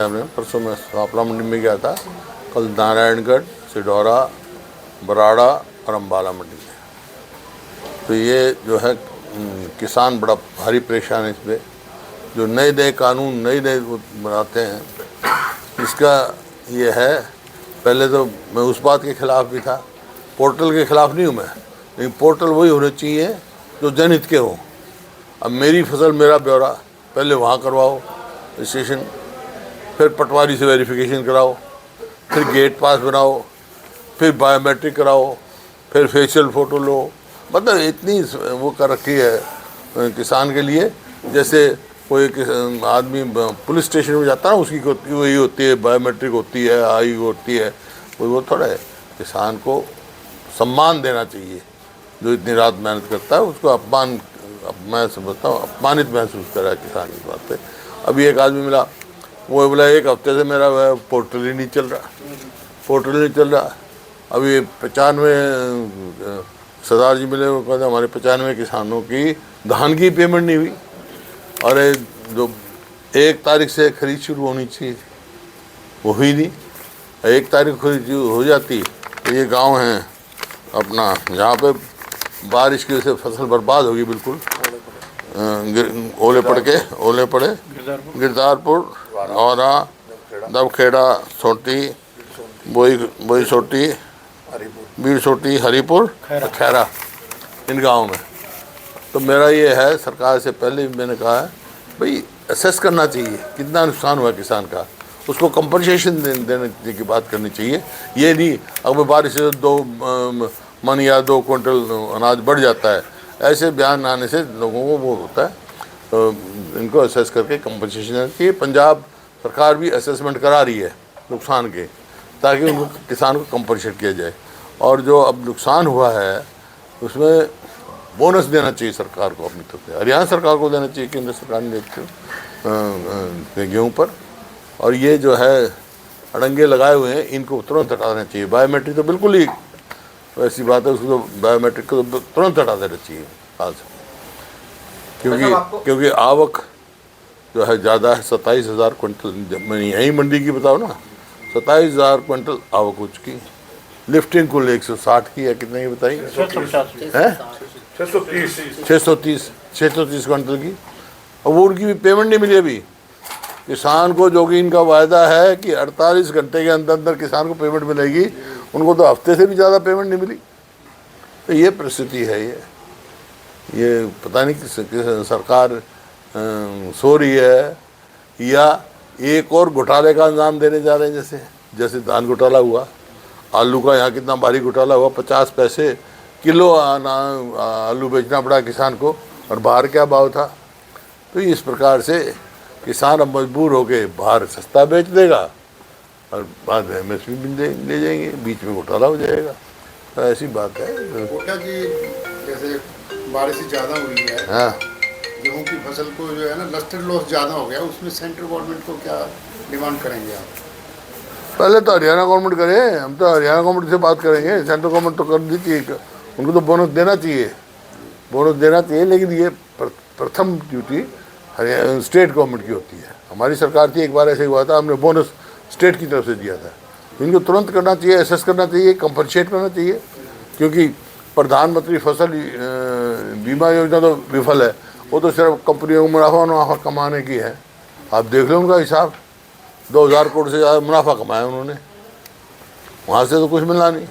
हमने परसों मैं सापला मंडी में गया था, कल नारायणगढ़, सिडौरा, बराड़ा और अम्बाला मंडी में। तो ये जो है किसान बड़ा भारी परेशान है। इस पर जो नए नए कानून नए नए बनाते हैं, इसका ये है। पहले तो मैं उस बात के खिलाफ भी था, पोर्टल के खिलाफ नहीं हूँ मैं, लेकिन पोर्टल वही होने चाहिए जो जनहित के हों। अब मेरी फसल मेरा ब्यौरा पहले वहाँ करवाओ रजिस्ट्रेशन, फिर पटवारी से वेरिफिकेशन कराओ, फिर गेट पास बनाओ, फिर बायोमेट्रिक कराओ, फिर फेशियल फ़ोटो लो। मतलब इतनी वो कर रखी है किसान के लिए, जैसे कोई आदमी पुलिस स्टेशन में जाता है ना, उसकी वही होती है, बायोमेट्रिक होती है, आई होती है। कोई वो थोड़ा है। किसान को सम्मान देना चाहिए, जो इतनी रात मेहनत करता है उसको मैं समझता हूँ अपमानित महसूस कर रहा है किसान की बात पे। अभी एक आदमी मिला, वो बोला 1 हफ्ते से मेरा पोर्टल ही नहीं चल रहा। अभी 95 सरदार जी मिले, वो कहते हमारे 95 किसानों की धान की पेमेंट नहीं हुई। और जो 1 तारीख से खरीद शुरू होनी चाहिए वो हुई नहीं। 1 तारीख खरीद हो जाती तो ये गांव है अपना, जहाँ पे बारिश की वजह से फसल बर्बाद होगी बिल्कुल, ओले पड़े गिरदारपुर, औरा, दबखेड़ा, सोटी, बोई सोटी, बीड़ सोटी, हरीपुर, खैरा, इन गाँव में। तो मेरा ये है, सरकार से पहले भी मैंने कहा है भाई असेस करना चाहिए कितना नुकसान हुआ किसान का, उसको कंपनसेशन देने की बात करनी चाहिए। ये नहीं अगर बारिश से 2 मन या 2 क्विंटल अनाज बढ़ जाता है, ऐसे बयान आने से लोगों को वो होता है। तो इनको असेस करके कंपनसेशन देना चाहिए। पंजाब सरकार भी असेसमेंट करा रही है नुकसान के, ताकि उनको किसान को कंपनसेट किया जाए। और जो अब नुकसान हुआ है उसमें बोनस देना चाहिए सरकार को, अपनी तरफ से हरियाणा सरकार को देना चाहिए, केंद्र सरकार ने देते गेहूँ पर। और ये जो है अड़ंगे लगाए हुए हैं, इनको तुरंत हटा देना चाहिए। बायोमेट्रिक तो बिल्कुल ही ऐसी बात है, उसको बायोमेट्रिक को तो तुरंत हटा देना चाहिए आज, क्योंकि आवक जो है ज़्यादा है। 27,000 क्विंटल, मैं यही मंडी की बताओ ना, 27,000 क्विंटल आवक हो चुकी। लिफ्टिंग कुल 160 की है, कितने की बताइए? 630 क्विंटल की। और वो उनकी भी पेमेंट नहीं मिली अभी किसान को, जो कि इनका वायदा है कि 48 घंटे के अंदर अंदर किसान को पेमेंट मिलेगी, उनको तो हफ्ते से भी ज़्यादा पेमेंट नहीं मिली। तो ये परिस्थिति है। ये पता नहीं किस सरकार सो रही है या एक और घोटाले का अंजाम देने जा रहे हैं। जैसे धान घोटाला हुआ, आलू का यहाँ कितना भारी घोटाला हुआ, 50 पैसे किलो आलू बेचना पड़ा किसान को, और बाहर क्या भाव था। तो इस प्रकार से किसान अब मजबूर हो के बाहर सस्ता बेच देगा और बाद में MSP भी ले जाएंगे, बीच में घोटाला हो जाएगा। तो ऐसी बात है। कोटा की जैसे बारिश ज़्यादा हुई है, हाँ, गेहूँ की फसल को जो है ना लस्टर लॉस ज़्यादा हो गया, उसमें सेंट्रल गवर्नमेंट को क्या डिमांड करेंगे आप? पहले तो हरियाणा गवर्नमेंट करे, हम तो हरियाणा गवर्नमेंट से बात करेंगे। सेंट्रल गवर्नमेंट तो कर दीजिए, उनको तो बोनस देना चाहिए। लेकिन ये प्रथम ड्यूटी हरियाणा स्टेट गवर्नमेंट की होती है। हमारी सरकार थी, एक बार ऐसे हुआ था, हमने बोनस स्टेट की तरफ से दिया था। इनको तुरंत करना चाहिए, असेस करना चाहिए, कंपनसेट करना चाहिए। क्योंकि प्रधानमंत्री फसल बीमा योजना तो विफल है, वो तो सिर्फ कंपनियों को मुनाफा कमाने की है। आप देख लो उनका हिसाब, 2000 करोड़ से ज़्यादा मुनाफा कमाया उन्होंने, वहाँ से तो कुछ मिला नहीं।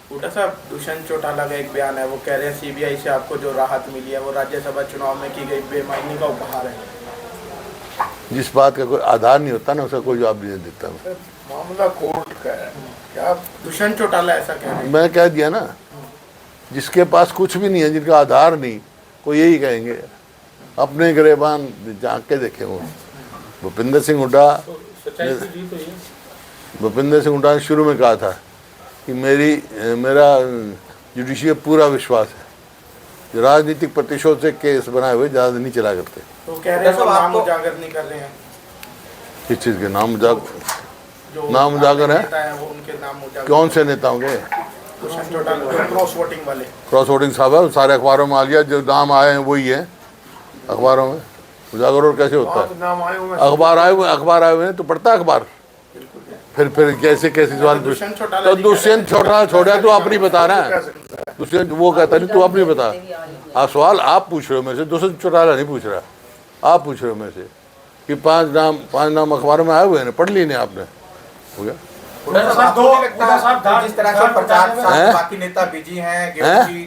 कोटा साहब, दुष्यंत चौटाला का एक बयान है, वो कह रहे हैं CBI से आपको जो राहत मिली है वो राज्यसभा चुनाव में की गई बेईमानी का उपहार है। जिस बात का कोई आधार नहीं होता ना, उसका कोई जवाब नहीं देता। मामला कोर्ट का है, क्या दुष्यंत चौटाला ऐसा कह रहे हैं? मैं कह दिया ना, जिसके पास कुछ भी नहीं है, जिनका आधार नहीं, कोई यही कहेंगे। अपने गिरेबान झाँक के देखे वो। भूपेंद्र सिंह हुड्डा ने शुरू में कहा था कि मेरा जुडिशियल पूरा विश्वास है, जो राजनीतिक प्रतिशोध से केस बनाए हुए ज़्यादा नहीं चला करते। तो कह रहे हैं नाम उजागर नहीं कर रहे हैं। किस चीज़ के नाम उजागर है? वो उनके नाम उजागर। कौन से नेता होंगे? क्रॉस वोटिंग वाले। क्रॉस वोटिंग साहब है, सारे अखबारों में आ लिया, जो नाम आए हैं वही है अखबारों में। उजागर और कैसे होता है? नाम आए हुए अखबार आए हुए हैं तो पढ़ता है अखबार। फिर कैसे सवाल पूछ? दुष्यंत चौटाला तो जी दुष्यंत चौटाला छोड़ा, तू अपनी बता रहा है। दुष्यंत वो कहता नहीं, तू अपनी बता। आप सवाल आप पूछ रहे हो मेरे से, दुष्यंत चौटाला नहीं पूछ रहा, आप पूछ रहे हो मेरे से कि पांच नाम अखबार में आए हुए हैं, पढ़ ली नहीं आपने, हो गया। जिस तरह से प्रचार साथ बाकी नेता बिजी हैं, की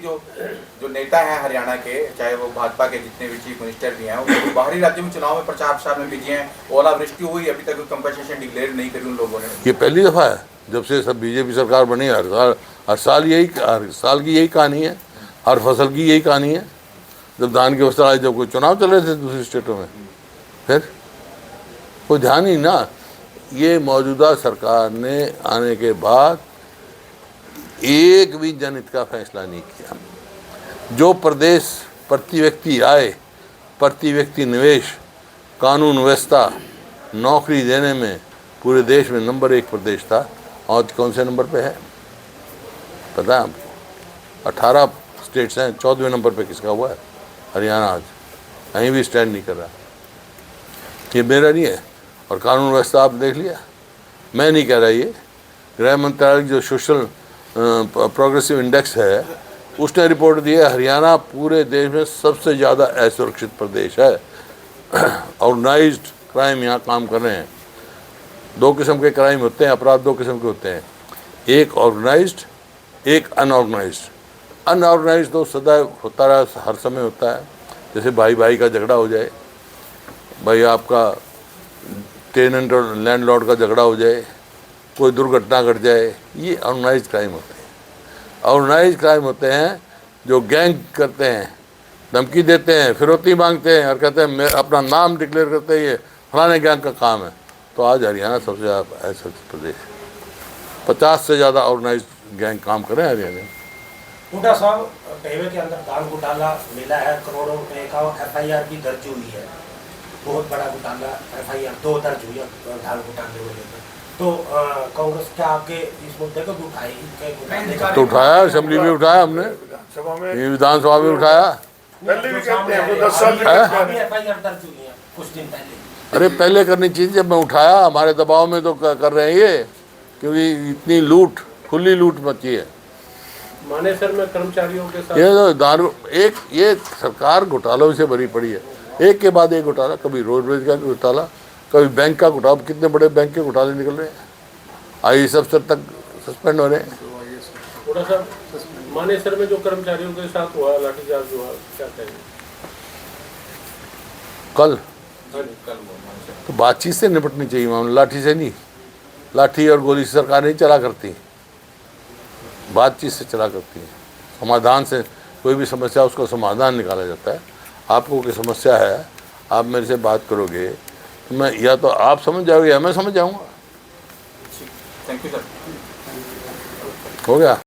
जो नेता हैं हरियाणा के, चाहे वो भाजपा के जितने भी चीफ मिनिस्टर भी हैं, वो बाहरी राज्यों में चुनाव में प्रचार में बिजी हैं। ओलावृष्टि हुई, अभी तक कंपनसेशन डिक्लेयर नहीं करी उन लोगों ने। ये पहली दफा है जब से सब बीजेपी सरकार बनी, हर साल की यही कहानी है, हर फसल की यही कहानी है। जब धान की फसल आई, जब कोई चुनाव चल रहे थे दूसरी स्टेटों में, फिर कोई ध्यान ही ना। ये मौजूदा सरकार ने आने के बाद एक भी जनहित का फैसला नहीं किया। जो प्रदेश प्रति व्यक्ति आय, प्रति व्यक्ति निवेश, कानून व्यवस्था, नौकरी देने में पूरे देश में नंबर 1 प्रदेश था, और कौन से नंबर पे है पता है आपको? 18 स्टेट्स हैं, 14वें नंबर पे किसका हुआ है? हरियाणा आज कहीं भी स्टैंड नहीं कर रहा। ये मेरा नहीं है। और कानून व्यवस्था आप देख लिया, मैं नहीं कह रहा, ये गृह मंत्रालय जो सोशल प्रोग्रेसिव इंडेक्स है उसने रिपोर्ट दी है, हरियाणा पूरे देश में सबसे ज़्यादा असुरक्षित प्रदेश है। ऑर्गेनाइज्ड क्राइम यहाँ काम कर रहे हैं। 2 किस्म के क्राइम होते हैं, अपराध 2 किस्म के होते हैं, एक ऑर्गेनाइज्ड, एक अनऑर्गेनाइज्ड। अनऑर्गेनाइज्ड तो सदैव होता रहा, हर समय होता है। जैसे भाई भाई का झगड़ा हो जाए, भाई आपका टेनेंट और लैंडलॉर्ड का झगड़ा हो जाए, कोई दुर्घटना घट जाए, ये ऑर्गेनाइज्ड क्राइम होते हैं। ऑर्गेनाइज्ड क्राइम होते हैं जो गैंग करते हैं, धमकी देते हैं, फिरौती मांगते हैं और कहते हैं मैं अपना नाम डिक्लेयर करते हैं, ये फलाने गैंग का काम है। तो आज हरियाणा सबसे ज़्यादा ऐसा प्रदेश, 50 से ज़्यादा ऑर्गेनाइज्ड गैंग काम कर रहे हैं हरियाणा में। हुड्डा साहब, पहले के अंदर दाल घोटाला मिला है, करोड़ों रुपए का FIR भी दर्ज हुई है, बहुत बड़ा घोटाला, FIR 2 दर्ज हुई है दाल घोटाले को लेकर। तो कांग्रेस क्या आगे इस मुद्दे को उठाएगी? तो उठाया, असेंबली में उठाया हमने, विधानसभा में उठाया। पहले भी कहते हैं 10 साल FIR दर्ज हुई है कुछ दिन पहले। अरे पहले करनी चाहिए, जब मैं उठाया, हमारे दबाव में तो कर रहे हैं ये, क्योंकि इतनी लूट, खुली लूट मची है। मानेसर में कर्मचारियों के साथ ये तो दारू, ये सरकार घोटालों से भरी पड़ी है, एक के बाद एक घोटाला। कभी रोडवेज का घोटाला, कभी बैंक का घोटाला, कितने बड़े बैंक के घोटाले निकल रहे हैं। IAS अफसर तक सस्पेंड हो रहे हैं। थोड़ा सा मानेसर में जो कर्मचारियों के साथ हुआ लाठीचार्ज हुआ, क्या कहेंगे? कल तो बातचीत से निपटनी चाहिए मामला, लाठी से नहीं। लाठी और गोली से सरकार नहीं चला करती, बातचीत से चला करती है। समाधान से कोई भी समस्या, उसका समाधान निकाला जाता है। आपको कोई समस्या है, आप मेरे से बात करोगे तो मैं, या तो आप समझ जाओगे या मैं समझ जाऊंगा। Thank you sir. हो गया।